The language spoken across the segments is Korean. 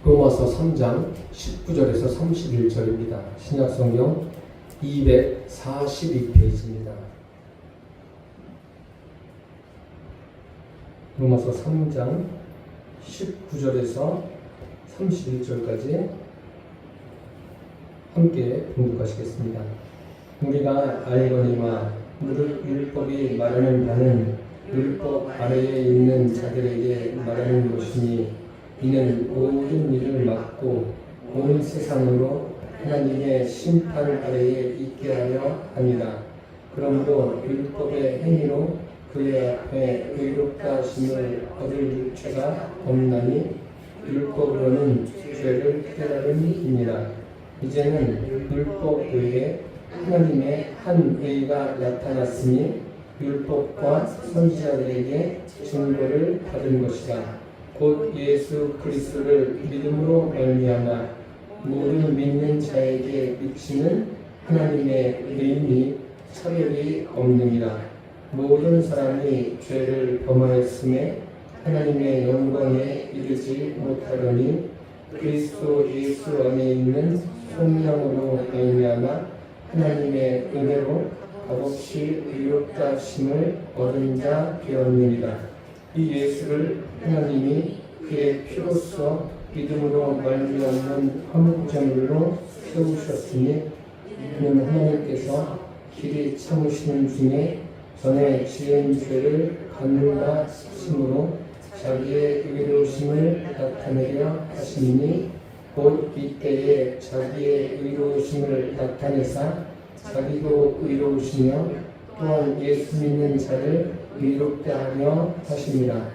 로마서 3장 19절에서 31절입니다. 신약성경 242페이지입니다. 로마서 3장 19절에서 31절까지 함께 봉독하시겠습니다. 우리가 알거니와 율법이 말하는 바는 율법 아래에 있는 자들에게 말하는 것이니 이는 모든 일을 막고 온 세상으로 하나님의 심판 아래에 있게 하려 함이라. 그러므로 율법의 행위로 그의 앞에 의롭다 하심을 얻을 죄가 없나니 율법으로는 죄를 깨달음이니라. 이제는 율법 외에 하나님의 한 의가 나타났으니 율법과 선지자들에게 증거를 받은 것이다. 곧 예수 그리스도를 믿음으로 말미암아 모든 믿는 자에게 미치는 하나님의 의인이 차별이 없느니라. 모든 사람이 죄를 범하였음에 하나님의 영광에 이르지 못하려니 그리스도 예수 안에 있는 성령으로 말미암아 하나님의 은혜로 값없이 의롭다 하심을 얻은 자 되었느니라. 이 예수를 하나님이 그의 피로써 믿음으로 말미암는 화목제물로 세우셨으니 이는 하나님께서 길이 참으시는 중에 전에 지은 죄를 갖는다 하심으로 자기의 의로우심을 나타내려 하시니 곧 이때에 자기의 의로우심을 나타내사 자기도 의로우시며 또한 예수 믿는 자를 의롭게 하려 하십니다.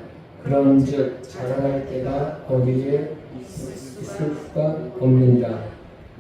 그런즉 자랑할 때가 어디에 있을 수가 없느니라.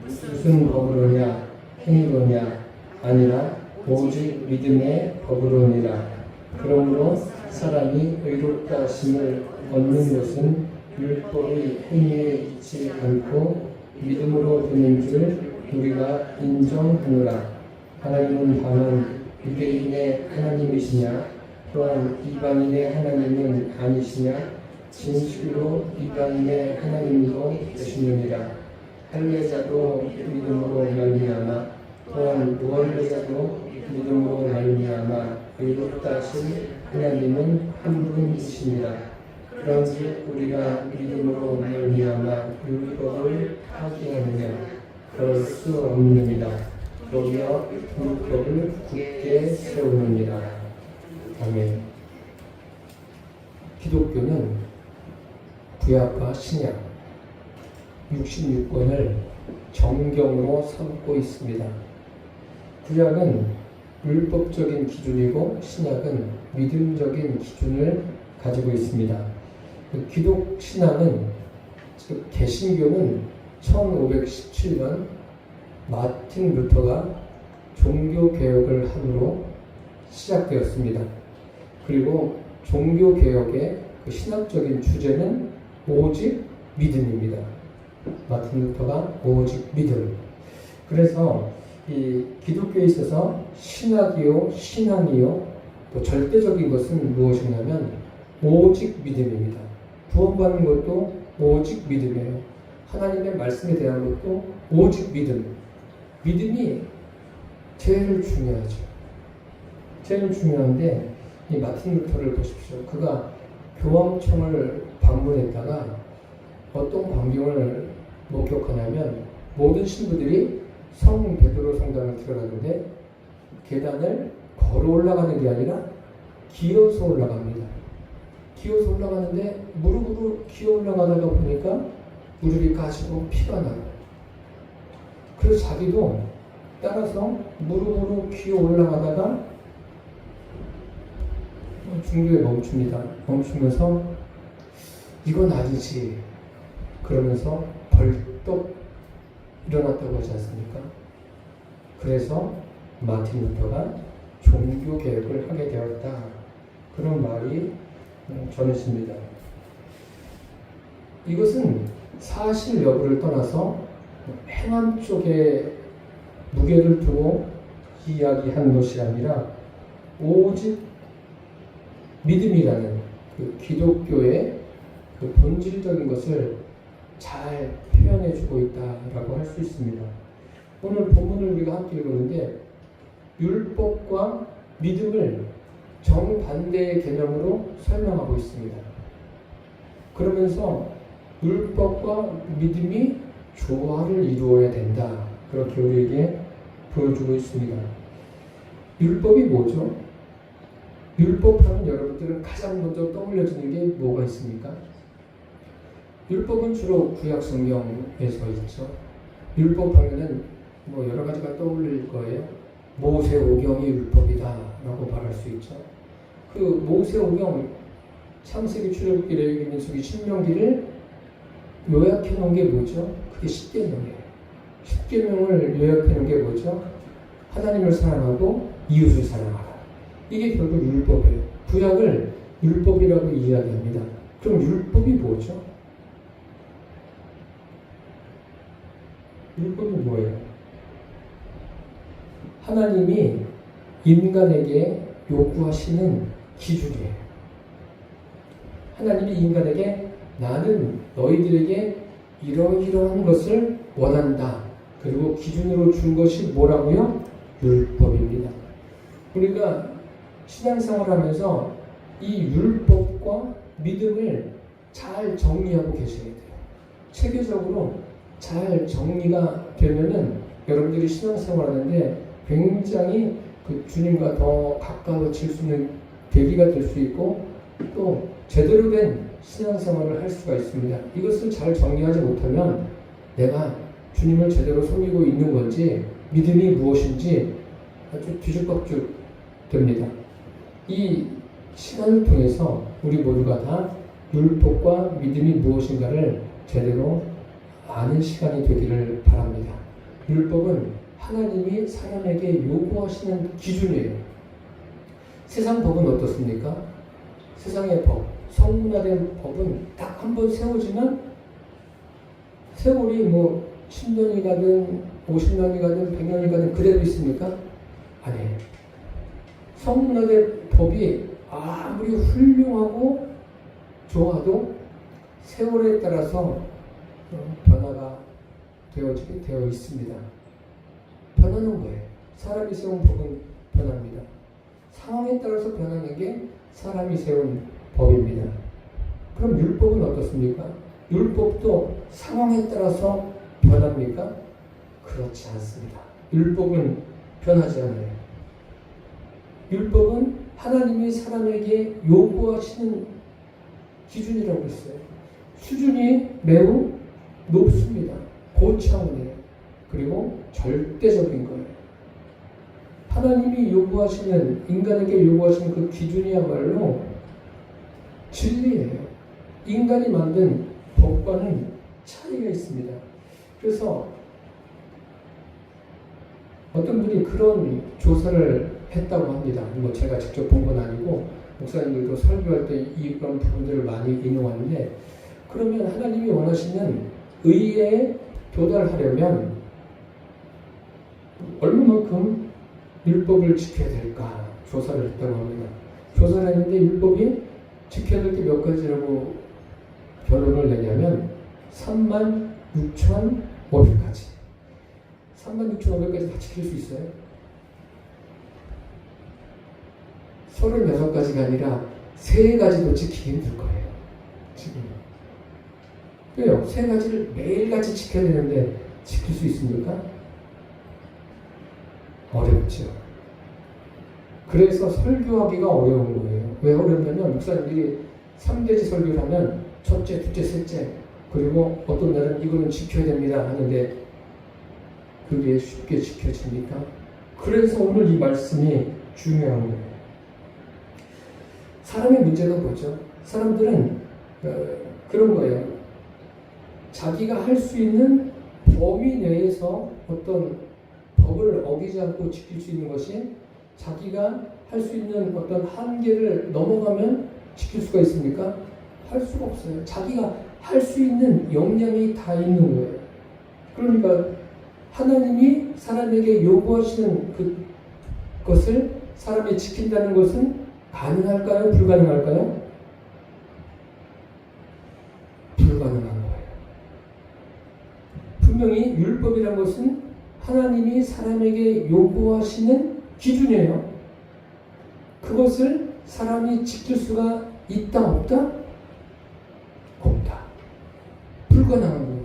무슨 법으로냐 행위로냐 아니라 오직 믿음의 법으로니라. 그러므로 사람이 의롭다 하심을 얻는 것은 율법의 행위에 있지 않고 믿음으로 되는 줄 우리가 인정하노라. 하나님은 다만 유대인의 하나님이시냐 또한 이방인의 하나님은 아니시냐 진실로 이방인의 하나님도 되시느니라. 할례자도 믿음으로 말미암아 또한 무할례자도 믿음으로 말미암아 의롭다 하신 하나님은 한 분이시니라. 그런즉 우리가 믿음으로 말미암아 율법을 파기하느냐 그럴 수 없느니라. 도리어 율법을 굳게 세우느니라. 아멘. 기독교는 구약과 신약 66권을 정경으로 삼고 있습니다. 구약은 율법적인 기준이고 신약은 믿음적인 기준을 가지고 있습니다. 기독 신학은 즉 개신교는 1517년 마틴 루터가 종교 개혁을 함으로 시작되었습니다. 그리고 종교 개혁의 그 신학적인 주제는 오직 믿음입니다. 마틴 루터가 오직 믿음. 그래서 이 기독교에 있어서 신학이요, 신앙이요, 또 절대적인 것은 무엇이냐면 오직 믿음입니다. 구원받는 것도 오직 믿음이에요. 하나님의 말씀에 대한 것도 오직 믿음. 믿음이 제일 중요하죠. 제일 중요한데 이 마틴 루터를 보십시오. 그가 교황청을 방문했다가 어떤 광경을 목격하냐면 모든 신부들이 성 베드로 성당을 들어가는데 계단을 걸어 올라가는 게 아니라 기어서 올라갑니다. 기어서 올라가는데 무릎으로 기어 올라가다가 보니까 무릎이 까지고 피가 나요. 그래서 자기도 따라서 무릎으로 기어 올라가다가 중도에 멈춥니다. 멈추면서 이건 아니지. 그러면서 벌떡 일어났다고 하지 않습니까? 그래서 마틴 루터가 종교 개혁을 하게 되었다. 그런 말이 전해집니다. 이것은 사실 여부를 떠나서 행함 쪽에 무게를 두고 이야기한 것이 아니라 오직 믿음이라는 그 기독교의 그 본질적인 것을 잘 표현해주고 있다라고 할 수 있습니다. 오늘 본문을 우리가 함께 읽었는데 율법과 믿음을 정반대의 개념으로 설명하고 있습니다. 그러면서 율법과 믿음이 조화를 이루어야 된다. 그렇게 우리에게 보여주고 있습니다. 율법이 뭐죠? 율법하면 여러분들은 가장 먼저 떠올려지는 게 뭐가 있습니까? 율법은 주로 구약 성경에서 있죠. 율법하면은 뭐 여러 가지가 떠올릴 거예요. 모세오경이 율법이다라고 말할 수 있죠. 그 모세오경, 창세기, 출애굽기, 레위기, 민수기, 신명기를 요약해 놓은 게 뭐죠? 그게 십계명이에요. 십계명을 요약해 놓은 게 뭐죠? 하나님을 사랑하고 이웃을 사랑하라. 이게 결국 율법이에요. 구약을 율법이라고 이야기합니다. 그럼 율법이 뭐죠? 율법이 뭐예요? 하나님이 인간에게 요구하시는 기준이에요. 하나님이 인간에게 나는 너희들에게 이러이러한 것을 원한다. 그리고 기준으로 준 것이 뭐라고요? 율법입니다. 우리가 신앙생활하면서 이 율법과 믿음을 잘 정리하고 계셔야 돼요. 체계적으로 잘 정리가 되면은 여러분들이 신앙생활하는데 굉장히 그 주님과 더 가까워질 수 있는 계기가 될 수 있고 또 제대로 된 신앙생활을 할 수가 있습니다. 이것을 잘 정리하지 못하면 내가 주님을 제대로 섬기고 있는 건지 믿음이 무엇인지 아주 뒤죽박죽 됩니다. 이 시간을 통해서 우리 모두가 다 율법과 믿음이 무엇인가를 제대로 아는 시간이 되기를 바랍니다. 율법은 하나님이 사람에게 요구하시는 기준이에요. 세상 법은 어떻습니까? 세상의 법, 성문화된 법은 딱 한 번 세워지면 세월이 뭐 10년이 가든 50년이 가든 100년이 가든 그대로 있습니까? 아니에요. 성문화된 법이 아무리 훌륭하고 좋아도 세월에 따라서 변화가 되어지게 되어 있습니다. 변하는 거예요. 사람이 세운 법은 변합니다. 상황에 따라서 변하는 게 사람이 세운 법입니다. 그럼 율법은 어떻습니까? 율법도 상황에 따라서 변합니까? 그렇지 않습니다. 율법은 변하지 않아요. 율법은 하나님이 사람에게 요구하시는 기준이라고 했어요. 수준이 매우 높습니다. 고차원이에요. 그리고 절대적인 거예요. 하나님이 요구하시는, 인간에게 요구하시는 그 기준이야말로 진리예요. 인간이 만든 법과는 차이가 있습니다. 그래서 어떤 분이 그런 조사를 했다고 합니다. 뭐 제가 직접 본 건 아니고 목사님들도 설교할 때 이런 부분들을 많이 인용하는데, 그러면 하나님이 원하시는 의에 도달하려면 얼마만큼 율법을 지켜야 될까 조사를 했다고 합니다. 조사를 했는데 율법이 지켜야 될 게 몇 가지라고 결론을 내냐면 36,500가지. 36,500가지 다 지킬 수 있어요? 36가지가 아니라 3가지도 지키기 힘들 거예요. 지금. 왜요? 3가지를 매일같이 지켜야 되는데 지킬 수 있습니까? 어렵죠. 그래서 설교하기가 어려운 거예요. 왜 어렵냐면 목사님들이 3대지 설교를 하면 첫째, 둘째, 셋째, 그리고 어떤 날은 이거는 지켜야 됩니다 하는데 그게 쉽게 지켜집니까? 그래서 오늘 이 말씀이 중요한 거예요. 사람의 문제가 뭐죠? 사람들은 그런 거예요. 자기가 할 수 있는 범위 내에서 어떤 법을 어기지 않고 지킬 수 있는 것이, 자기가 할 수 있는 어떤 한계를 넘어가면 지킬 수가 있습니까? 할 수가 없어요. 자기가 할 수 있는 역량이 다 있는 거예요. 그러니까 하나님이 사람에게 요구하시는 그것을 사람이 지킨다는 것은 가능할까요? 불가능할까요? 불가능한 거예요. 분명히 율법이란 것은 하나님이 사람에게 요구하시는 기준이에요. 그것을 사람이 지킬 수가 있다 없다? 없다. 불가능한 거예요.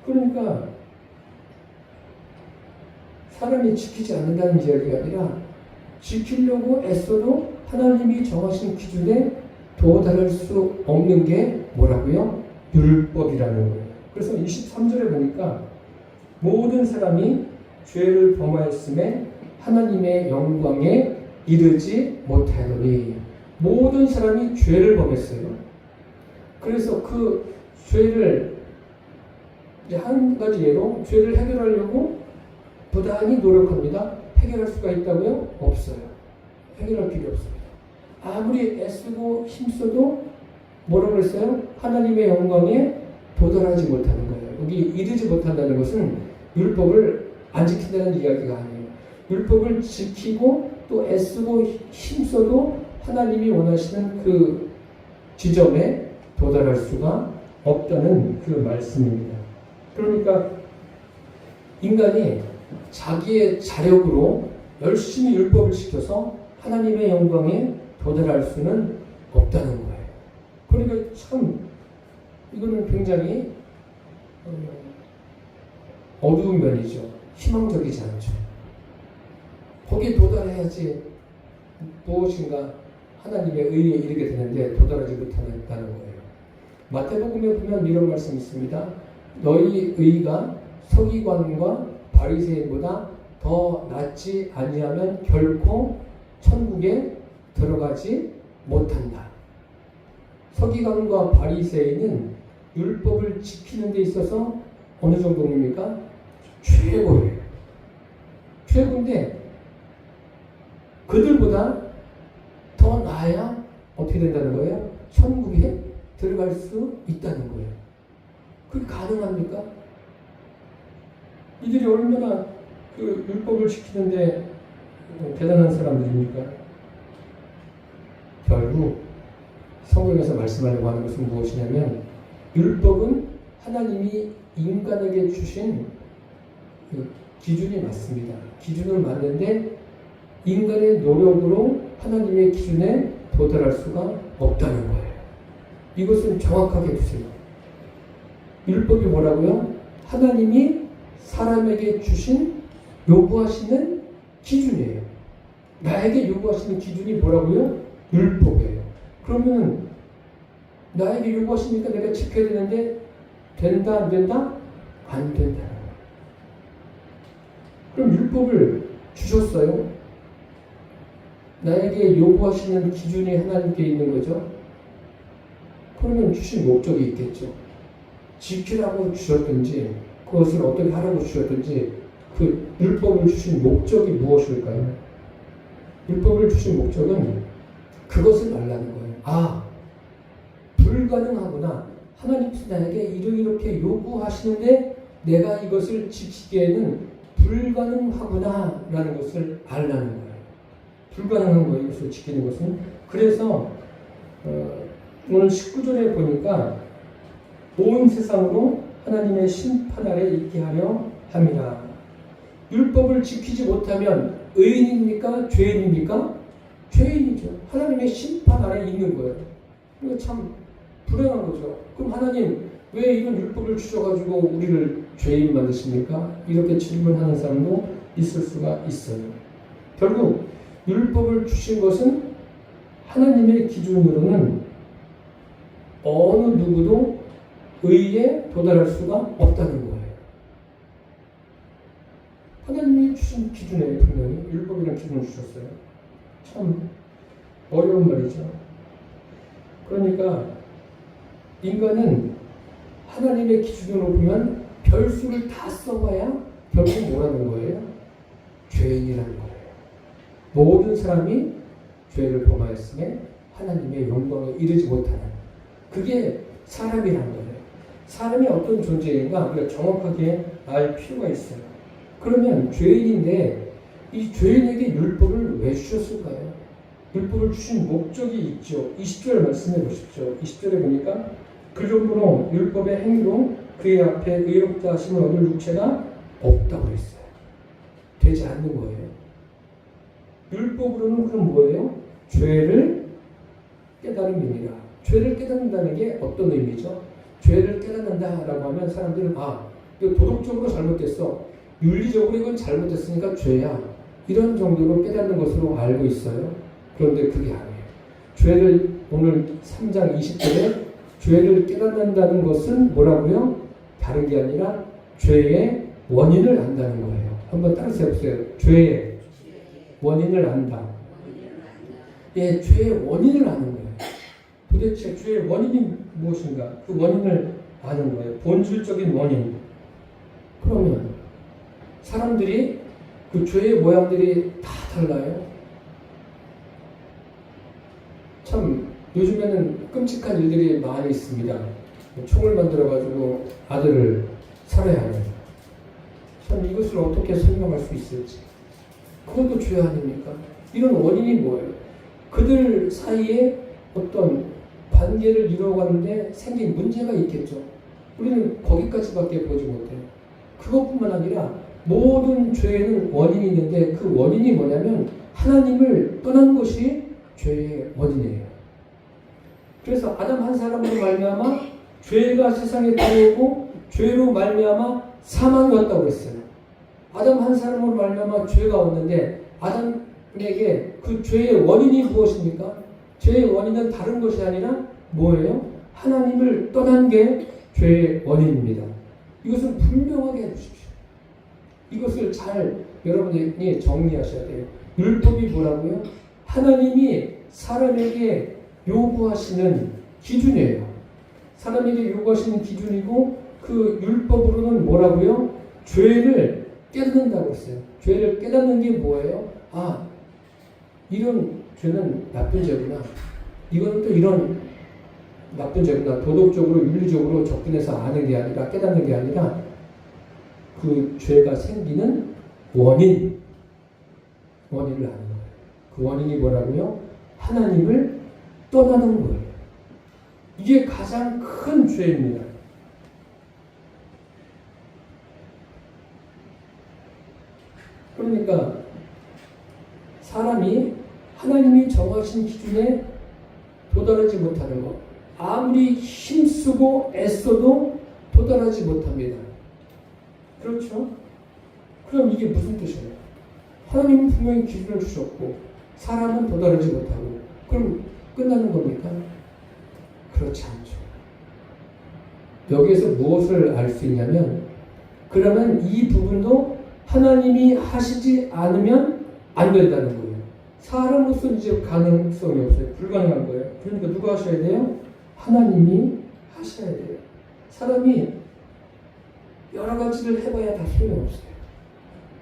그러니까 사람이 지키지 않는다는 이야기가 아니라 지키려고 애써도 하나님이 정하신 기준에 도달할 수 없는 게 뭐라고요? 율법이라는 거예요. 그래서 23절에 보니까 모든 사람이 죄를 범하였음에 하나님의 영광에 이르지 못하더니 모든 사람이 죄를 범했어요. 그래서 그 죄를 이제 한 가지 예로 죄를 해결하려고 부단히 노력합니다. 해결할 수가 있다고요? 없어요. 해결할 필요 없습니다. 아무리 애쓰고 힘써도 뭐라고 그랬어요? 하나님의 영광에 도달하지 못하는 거예요. 여기 이르지 못한다는 것은 율법을 안 지킨다는 이야기가 아니에요. 율법을 지키고 또 애쓰고 힘써도 하나님이 원하시는 그 지점에 도달할 수가 없다는 그 말씀입니다. 그러니까 인간이 자기의 자력으로 열심히 율법을 지켜서 하나님의 영광에 도달할 수는 없다는 거예요. 그러니까 참 이거는 굉장히 어두운 면이죠. 희망적이지 않죠. 거기에 도달해야지 무엇인가 하나님의 의에 이르게 되는데 도달하지 못한다는 거예요. 마태복음에 보면 이런 말씀이 있습니다. 너희 의가 서기관과 바리새인보다 더 낫지 아니하면 결코 천국에 들어가지 못한다. 서기관과 바리새인은 율법을 지키는 데 있어서 어느 정도입니까? 최고예요. 최고인데 그들보다 더 나아야 어떻게 된다는 거예요? 천국에 들어갈 수 있다는 거예요. 그게 가능합니까? 이들이 얼마나 그 율법을 지키는데 대단한 사람들입니까? 결국 성경에서 말씀하려고 하는 것은 무엇이냐면 율법은 하나님이 인간에게 주신 그 기준이 맞습니다. 기준을 맞는데 인간의 노력으로 하나님의 기준에 도달할 수가 없다는 거예요. 이것은 정확하게 해주세요. 율법이 뭐라고요? 하나님이 사람에게 주신 요구하시는 기준이에요. 나에게 요구하시는 기준이 뭐라고요? 율법이에요. 그러면 나에게 요구하시니까 내가 지켜야 되는데 된다 안 된다? 안 된다. 그럼 율법을 주셨어요. 나에게 요구하시는 기준이 하나님께 있는 거죠. 그러면 주신 목적이 있겠죠. 지키라고 주셨든지 그것을 어떻게 하라고 주셨든지 그 율법을 주신 목적이 무엇일까요? 율법을 주신 목적은 그것을 말하는 거예요. 아, 불가능하구나. 하나님께서 나에게 이렇게 요구하시는데 내가 이것을 지키기에는 불가능하구나 라는 것을 알라는 거예요. 불가능한 거예요. 이것을 지키는 것은. 그래서 오늘 19절에 보니까 온 세상으로 하나님의 심판 아래 있게 하려 함이라. 율법을 지키지 못하면 의인입니까? 죄인입니까? 죄인이죠. 하나님의 심판 아래 있는 거예요. 이거 참 불행한 거죠. 그럼 하나님 왜 이런 율법을 주셔가지고 우리를 죄인 만드십니까? 이렇게 질문하는 사람도 있을 수가 있어요. 결국 율법을 주신 것은 하나님의 기준으로는 어느 누구도 의에 도달할 수가 없다는 거예요. 하나님이 주신 기준에 분명히 율법이라는 기준을 주셨어요. 참 어려운 말이죠. 그러니까 인간은 하나님의 기준으로 보면 별수를 다 써봐야 결국 뭐라는 거예요? 죄인이라는 거예요. 모든 사람이 죄를 범하였음에 하나님의 영광에 이르지 못하는 그게 사람이라는 거예요. 사람이 어떤 존재인가 우리가 정확하게 알 필요가 있어요. 그러면 죄인인데 이 죄인에게 율법을 왜 주셨을까요? 율법을 주신 목적이 있죠. 20절 말씀해 보십시오. 20절에 보니까 그 정도로 율법의 행위로 그의 앞에 의롭다 하심을 얻을 육체가 없다고 했어요. 되지 않는 거예요. 율법으로는 그럼 뭐예요? 죄를 깨달음입니다. 죄를 깨닫는다는 게 어떤 의미죠? 죄를 깨닫는다라고 하면 사람들은 이거 도덕적으로 잘못됐어. 윤리적으로 이건 잘못됐으니까 죄야. 이런 정도로 깨닫는 것으로 알고 있어요. 그런데 그게 아니에요. 죄를 오늘 3장 20절에 죄를 깨닫는다는 것은 뭐라고요? 다른 게 아니라 죄의 원인을 안다는 거예요. 한번 따라서 해보세요. 죄의 원인을 안다. 예, 죄의 원인을 아는 거예요. 도대체 죄의 원인이 무엇인가? 그 원인을 아는 거예요. 본질적인 원인. 그러면 사람들이 그 죄의 모양들이 다 달라요. 참 요즘에는 끔찍한 일들이 많이 있습니다. 총을 만들어가지고 아들을 살해야 하는. 참 이것을 어떻게 설명할 수 있을지. 그것도 죄 아닙니까? 이런 원인이 뭐예요? 그들 사이에 어떤 관계를 이루어가는데 생긴 문제가 있겠죠. 우리는 거기까지밖에 보지 못해요. 그것뿐만 아니라 모든 죄에는 원인이 있는데 그 원인이 뭐냐면 하나님을 떠난 것이 죄의 원인이에요. 그래서 아담 한 사람으로 말미암아 죄가 세상에 들어오고 죄로 말미암아 사망이 왔다고 그랬어요. 아담 한 사람으로 말미암아 죄가 왔는데 아담에게 그 죄의 원인이 무엇입니까? 죄의 원인은 다른 것이 아니라 뭐예요? 하나님을 떠난 게 죄의 원인입니다. 이것을 분명하게 해주십시오. 이것을 잘 여러분이 정리하셔야 돼요. 율법이 뭐라고요? 하나님이 사람에게 요구하시는 기준이에요. 사람에게 요구하시는 기준이고 그 율법으로는 뭐라고요? 죄를 깨닫는다고 했어요. 죄를 깨닫는 게 뭐예요? 이런 죄는 나쁜 죄구나. 이건 또 이런 나쁜 죄구나. 도덕적으로 윤리적으로 접근해서 아는 게 아니라 깨닫는 게 아니라 그 죄가 생기는 원인을 아는 거예요. 그 원인이 뭐라고요? 하나님을 떠나는 거예요. 이게 가장 큰 죄입니다. 그러니까 사람이 하나님이 정하신 기준에 도달하지 못하는 것, 아무리 힘쓰고 애써도 도달하지 못합니다. 그렇죠? 그럼 이게 무슨 뜻이에요? 하나님은 분명히 기준을 주셨고 사람은 도달하지 못하고 그럼 끝나는 겁니까? 그렇지 않죠. 여기에서 무엇을 알 수 있냐면 그러면 이 부분도 하나님이 하시지 않으면 안 된다는 거예요. 사람으로서는 이제 가능성이 없어요. 불가능한 거예요. 그러니까 누가 하셔야 돼요? 하나님이 하셔야 돼요. 사람이 여러 가지를 해봐야 다 소용없어요.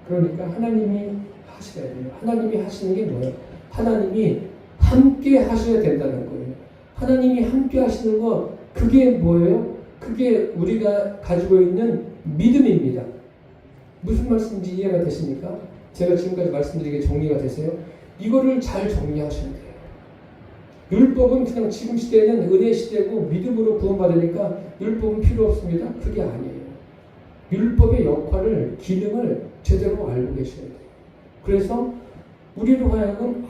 그러니까 하나님이 하셔야 돼요. 하나님이 하시는 게 뭐예요? 하나님이 함께 하셔야 된다는 거예요. 하나님이 함께 하시는 것, 그게 뭐예요? 그게 우리가 가지고 있는 믿음입니다. 무슨 말씀인지 이해가 되십니까? 제가 지금까지 말씀드린 게 정리가 되세요? 이거를 잘 정리하셔야 돼요. 율법은 그냥 지금 시대에는 은혜 시대고 믿음으로 구원받으니까 율법은 필요 없습니다. 그게 아니에요. 율법의 역할을, 기능을 제대로 알고 계셔야 돼요. 그래서 우리로 하여금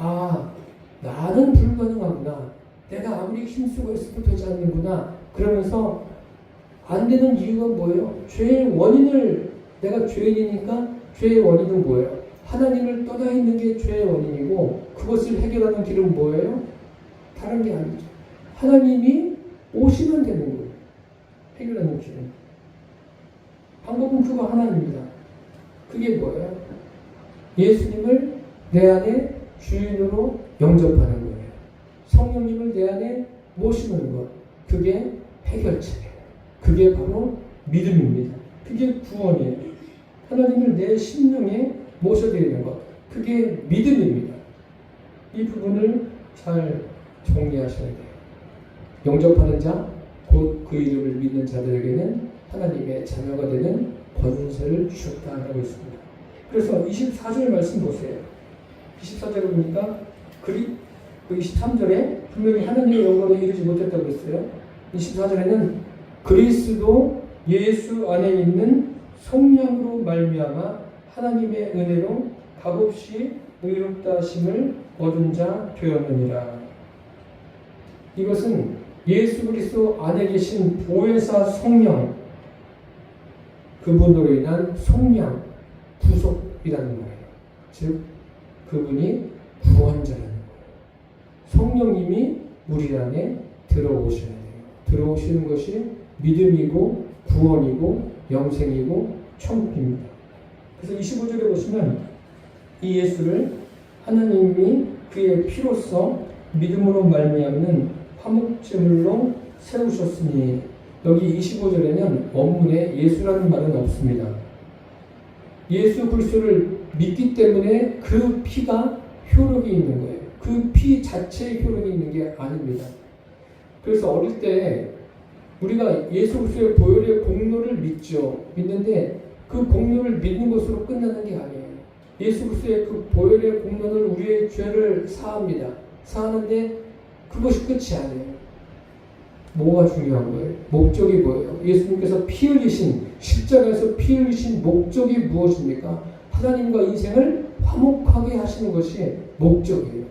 나는 불가능하구나. 내가 아무리 힘쓰고 있어도 되지 않는구나. 그러면서 안 되는 이유가 뭐예요? 죄의 원인을, 내가 죄인이니까 죄의 원인은 뭐예요? 하나님을 떠나 있는 게 죄의 원인이고 그것을 해결하는 길은 뭐예요? 다른 게 아니죠. 하나님이 오시면 되는 거예요. 해결하는 길은. 방법은 그거 하나입니다. 그게 뭐예요? 예수님을 내 안에 주인으로 영접하는 거예요. 성령님을 내 안에 모시는 것. 그게 해결책이에요. 그게 바로 믿음입니다. 그게 구원이에요. 하나님을 내 심령에 모셔드리는 것. 그게 믿음입니다. 이 부분을 잘 정리하셔야 돼요. 영접하는 자, 곧 그 이름을 믿는 자들에게는 하나님의 자녀가 되는 권세를 주셨다라고 했습니다. 그래서 24절 말씀 보세요. 24절을 보니까 그 23절에 분명히 하나님의 영광에 이르지 못했다고 했어요. 24절에는 그리스도 예수 안에 있는 성령으로 말미암아 하나님의 은혜로 값없이 의롭다 하심을 얻은 자 되었느니라. 이것은 예수 그리스도 안에 계신 보혜사 성령, 그분으로 인한 속량, 구속이라는 거예요. 즉 그분이 구원자라는 거예요. 성령님이 우리 안에 들어오셔야 돼요. 들어오시는 것이 믿음이고 구원이고 영생이고 천국입니다. 그래서 25절에 보시면 이 예수를 하나님이 그의 피로써 믿음으로 말미암는 화목제물로 세우셨으니, 여기 25절에는 원문에 예수라는 말은 없습니다. 예수 그리스도를 믿기 때문에 그 피가 효력이 있는 거예요. 그 피 자체의 효력이 있는 게 아닙니다. 그래서 어릴 때 우리가 예수 그리스도의 보혈의 공로를 믿죠. 믿는데 그 공로를 믿는 것으로 끝나는 게 아니에요. 예수 그리스도의 그 보혈의 공로는 우리의 죄를 사합니다. 사하는데 그것이 끝이 아니에요. 뭐가 중요한 거예요? 목적이 뭐예요? 예수님께서 피 흘리신, 십자가에서 피 흘리신 목적이 무엇입니까? 하나님과 인생을 화목하게 하시는 것이 목적이에요.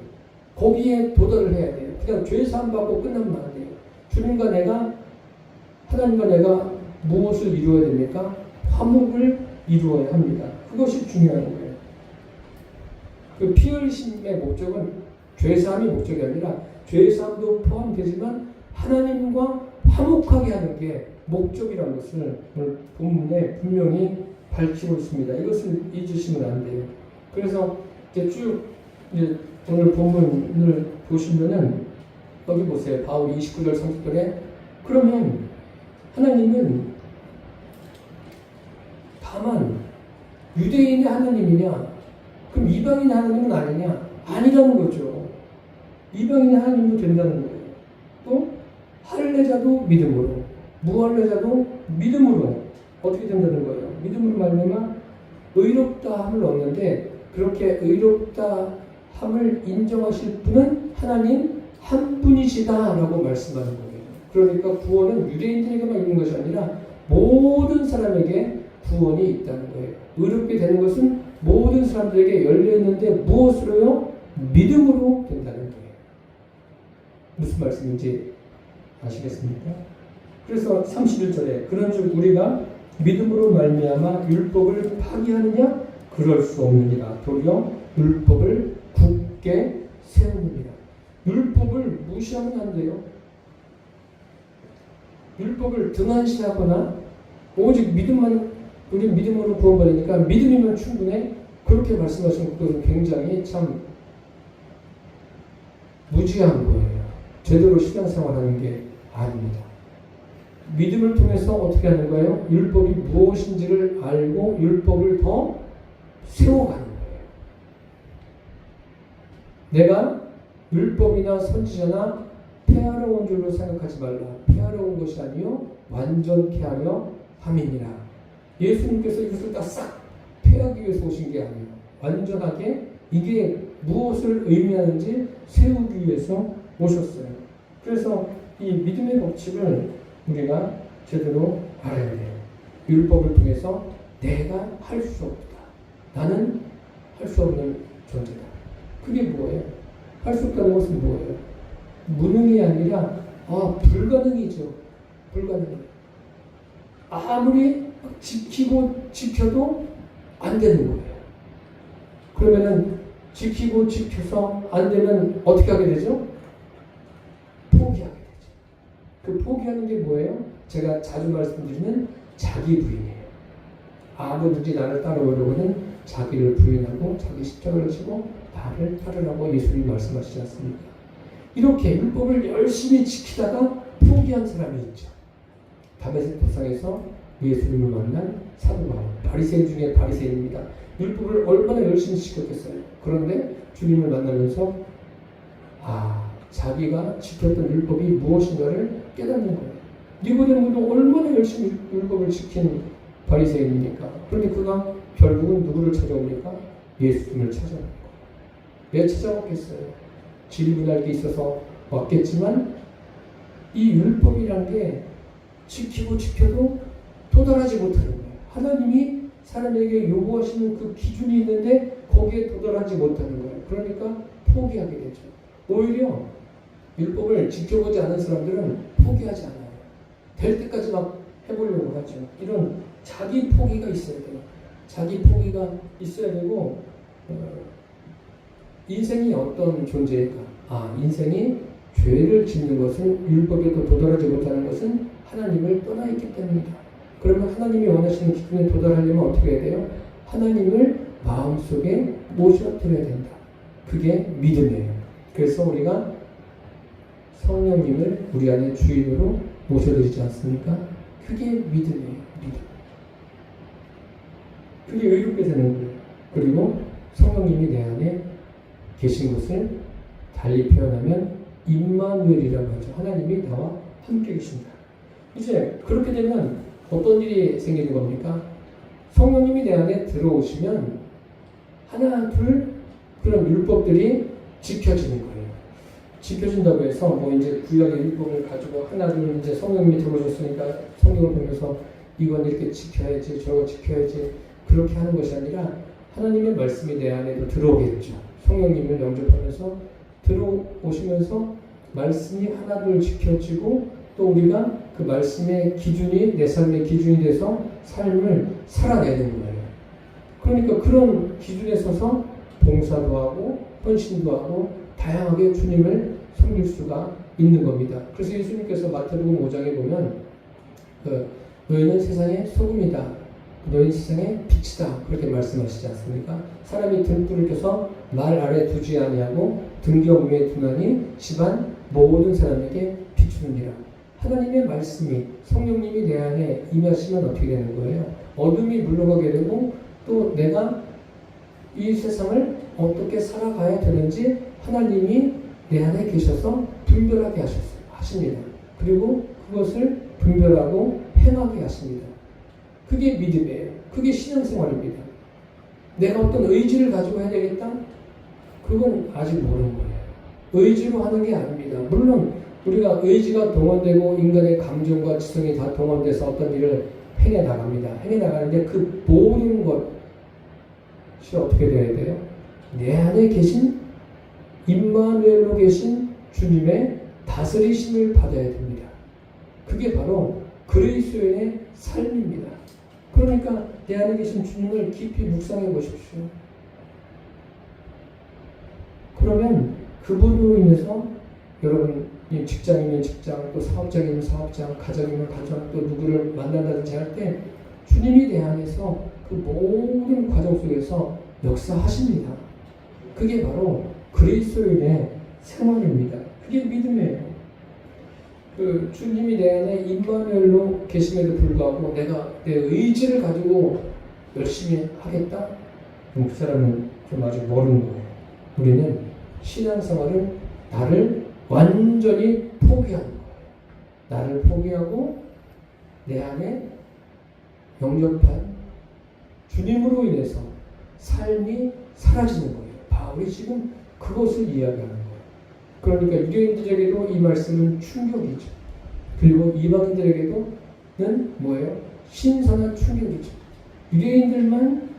거기에 도달을 해야 돼요. 그냥 죄 사함 받고 끝나면 안 돼요. 주님과 내가, 하나님과 내가 무엇을 이루어야 됩니까? 화목을 이루어야 합니다. 그것이 중요한 거예요. 그 피 흘리심의 목적은 죄 사함이 목적이 아니라 죄 사함도 포함되지만 하나님과 화목하게 하는 게 목적이라는 것을 오늘 본문에 분명히 밝히고 있습니다. 이것을 잊으시면 안 돼요. 그래서 이제 쭉 이제 오늘 본문을 보시면은 여기 보세요. 바울이 29절 30절에 그러면 하나님은 다만 유대인의 하나님이냐? 그럼 이방인의 하나님은 아니냐? 아니라는 거죠. 이방인의 하나님도 된다는 거예요. 또 할례자도 믿음으로, 무할례자도 믿음으로 어떻게 된다는 거예요? 믿음으로 말미암아 의롭다함을 얻는데, 그렇게 의롭다함을 인정하실 분은 하나님 한 분이시다라고 말씀하는 거예요. 그러니까 구원은 유대인들에게만 있는 것이 아니라 모든 사람에게 구원이 있다는 거예요. 의롭게 되는 것은 모든 사람들에게 열려 있는데 무엇으로요? 믿음으로 된다는 거예요. 무슨 말씀인지 아시겠습니까? 그래서 31절에 그런즉 우리가 믿음으로 말미암아 율법을 파기하느냐? 그럴 수 없느니라. 도리어 율법을 굳게 세우느니라. 율법을 무시하면 안 돼요. 율법을 등한시하거나 오직 믿음만, 우리 믿음으로 구원받으니까 믿음이면 충분해, 그렇게 말씀하신 것은 굉장히 참 무지한 거예요. 제대로 신앙생활하는 게 아닙니다. 믿음을 통해서 어떻게 하는 거예요? 율법이 무엇인지를 알고 율법을 더 세워가는 거예요. 내가 율법이나 선지자나 폐하러 온 줄로 생각하지 말라. 폐하러 온 것이 아니요 완전케 하려 함이니라. 예수님께서 이것을 다 싹 폐하기 위해서 오신 게 아니에요. 완전하게 이게 무엇을 의미하는지 세우기 위해서 오셨어요. 그래서 이 믿음의 법칙을 우리가 제대로 알아야 돼요. 율법을 통해서 내가 할 수 없다. 나는 할 수 없는 존재다. 그게 뭐예요? 할 수 없다는 것은 뭐예요? 무능이 아니라 불가능이죠. 불가능해요. 아무리 지키고 지켜도 안 되는 거예요. 그러면은 지키고 지켜서 안 되면 어떻게 하게 되죠? 포기하게 되죠. 그 포기하는 게 뭐예요? 제가 자주 말씀드리는 자기 부인이에요. 아무든지 나를 따라오려고는 자기를 부인하고 자기 십자가를 지고 나를 따르라고 예수님이 말씀하시지 않습니까? 이렇게 율법을 열심히 지키다가 포기한 사람이 있죠. 다메섹 도상에서 예수님을 만난 사도 바울, 바리새인 중에 바리새인입니다. 율법을 얼마나 열심히 지켰겠어요. 그런데 주님을 만나면서 자기가 지켰던 율법이 무엇인가를 깨닫는 거예요. 니고데모도 얼마나 열심히 율법을 지킨 바리새인입니까? 그런데 그가 결국은 누구를 찾아옵니까? 예수님을 찾아옵니다. 왜 찾아왔겠어요? 질문할 게 있어서 왔겠지만 이 율법이란 게 지키고 지켜도 도달하지 못하는 거예요. 하나님이 사람에게 요구하시는 그 기준이 있는데 거기에 도달하지 못하는 거예요. 그러니까 포기하게 되죠. 오히려 율법을 지켜보지 않은 사람들은 포기하지 않아요. 될 때까지 막 해보려고 하죠. 이런 자기 포기가 있어야 돼요. 자기 포기가 있어야 되고 인생이 어떤 존재일까? 인생이 죄를 짓는 것은 율법에도 도달하지 못하는 것은 하나님을 떠나 있기 때문이다. 그러면 하나님이 원하시는 기준에 도달하려면 어떻게 해야 돼요? 하나님을 마음속에 모셔드려야 된다. 그게 믿음이에요. 그래서 우리가 성령님을 우리 안에 주인으로 모셔드리지 않습니까? 그게 믿음이에요. 믿음. 그게 의롭게 되는 거예요. 그리고 성령님이 내 안에 계신 것을 달리 표현하면 임마누엘이라고 하죠. 하나님이 나와 함께 계신다. 이제 그렇게 되면 어떤 일이 생기는 겁니까? 성령님이 내 안에 들어오시면 하나 둘 그런 율법들이 지켜지는 거예요. 지켜진다고 해서 뭐 이제 구약의 율법을 가지고 하나 둘 이제 성령님이 들어오셨으니까 성경을 보면서 이건 이렇게 지켜야지 저거 지켜야지 그렇게 하는 것이 아니라 하나님의 말씀이 내 안에도 들어오겠죠. 성령님을 영접하면서 들어오시면서 말씀이 하나둘 지켜지고 또 우리가 그 말씀의 기준이 내 삶의 기준이 돼서 삶을 살아내는 거예요. 그러니까 그런 기준에 서서 봉사도 하고 헌신도 하고 다양하게 주님을 섬길 수가 있는 겁니다. 그래서 예수님께서 마태복음 5장에 보면 너희는 세상의 소금이다. 너희 세상의 빛이다. 그렇게 말씀하시지 않습니까? 사람이 등불을 켜서 말 아래 두지 아니하고 등경 위에 두나니 집안 모든 사람에게 비추느니라. 하나님의 말씀이 성령님이 내 안에 임하시면 어떻게 되는 거예요? 어둠이 물러가게 되고 또 내가 이 세상을 어떻게 살아가야 되는지 하나님이 내 안에 계셔서 분별하게 하십니다. 그리고 그것을 분별하고 행하게 하십니다. 그게 믿음이에요. 그게 신앙생활입니다. 내가 어떤 의지를 가지고 해야 되겠다? 그건 아직 모르는 거예요. 의지로 하는 게 아닙니다. 물론 우리가 의지가 동원되고 인간의 감정과 지성이 다 동원돼서 어떤 일을 행해 나갑니다. 행해 나가는데 그 모든 것이 어떻게 되어야 돼요? 내 안에 계신 임마누엘로 계신 주님의 다스리심을 받아야 됩니다. 그게 바로 그리스도인의 삶입니다. 그러니까 내 안에 계신 주님을 깊이 묵상해 보십시오. 그러면 그분으로 인해서 여러분 직장이면 직장, 또 사업장이면 사업장, 가정이면 가정, 또 누구를 만난다든지 할 때 주님이 내 안에서 그 모든 과정 속에서 역사하십니다. 그게 바로 그리스도인의 생활입니다. 그게 믿음이에요. 그 주님이 내 안에 임마누엘로 계심에도 불구하고 내가 내 의지를 가지고 열심히 하겠다? 그럼 그 사람은 좀 아직 모르는 거예요. 우리는 신앙생활을 나를 완전히 포기하는 거예요. 나를 포기하고 내 안에 영접한 주님으로 인해서 삶이 사라지는 거예요. 바울이 지금 그것을 이야기하는 거예요. 그러니까 유대인들에게도 이 말씀은 충격이죠. 그리고 이방인들에게도는 뭐예요? 신선한 충격이죠. 유대인들만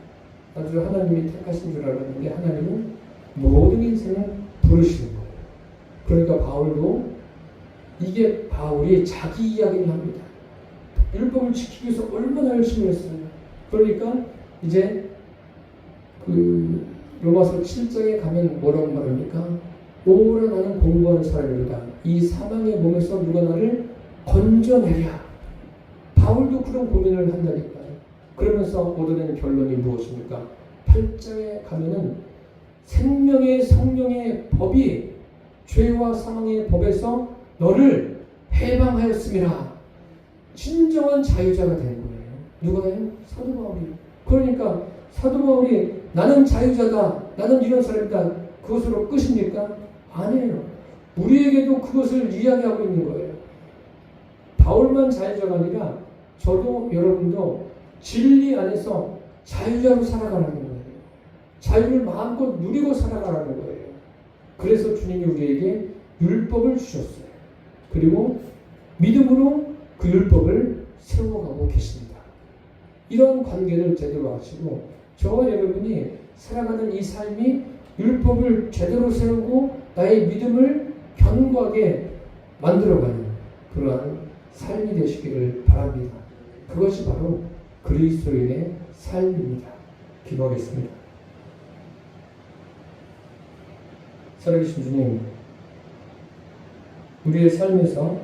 아주 하나님이 택하신 줄 알았는데 하나님은 모든 인생을 부르시는 거예요. 그러니까 바울도 이게 바울이 자기 이야기를 합니다. 율법을 지키기 위해서 얼마나 열심히 했어요. 그러니까 이제 그 로마서 7장에 가면 뭐라고 말합니까? 오라 나는 공부하는 사람이다. 이 사망의 몸에서 누가 나를 건져내랴. 바울도 그런 고민을 한다니까요. 그러면서 얻어낸 결론이 무엇입니까? 8장에 가면은 생명의 성령의 법이 죄와 사망의 법에서 너를 해방하였음이라. 진정한 자유자가 된 거예요. 누가요? 사도 바울이. 그러니까 사도 바울이 나는 자유자다. 나는 이런 사람이다. 그것으로 끝입니까? 아니에요. 우리에게도 그것을 이야기하고 있는 거예요. 바울만 자유자가 아니라 저도 여러분도 진리 안에서 자유자로 살아가는 거예요. 자유를 마음껏 누리고 살아가라는 거예요. 그래서 주님이 우리에게 율법을 주셨어요. 그리고 믿음으로 그 율법을 세워가고 계십니다. 이런 관계를 제대로 아시고 저와 여러분이 살아가는 이 삶이 율법을 제대로 세우고 나의 믿음을 견고하게 만들어가는 그러한 삶이 되시기를 바랍니다. 그것이 바로 그리스도인의 삶입니다. 기도하겠습니다. 살아계신 주님, 우리의 삶에서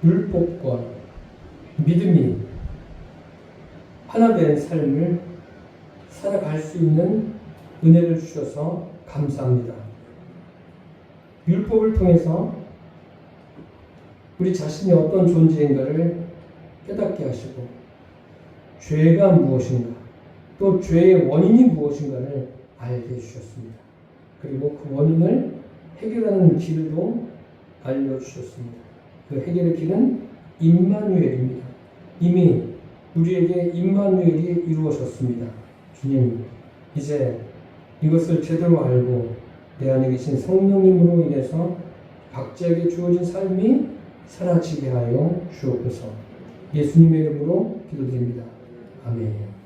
율법과 믿음이 하나 된 삶을 살아갈 수 있는 은혜를 주셔서 감사합니다. 율법을 통해서 우리 자신이 어떤 존재인가를 깨닫게 하시고 죄가 무엇인가 또 죄의 원인이 무엇인가를 알게 해주셨습니다. 그리고 그 원인을 해결하는 길도 알려주셨습니다. 그 해결의 길은 임마누엘입니다. 이미 우리에게 임마누엘이 이루어졌습니다. 주님, 이제 이것을 제대로 알고 내 안에 계신 성령님으로 인해서 각자에게 주어진 삶이 사라지게 하여 주옵소서. 예수님의 이름으로 기도드립니다. 아멘.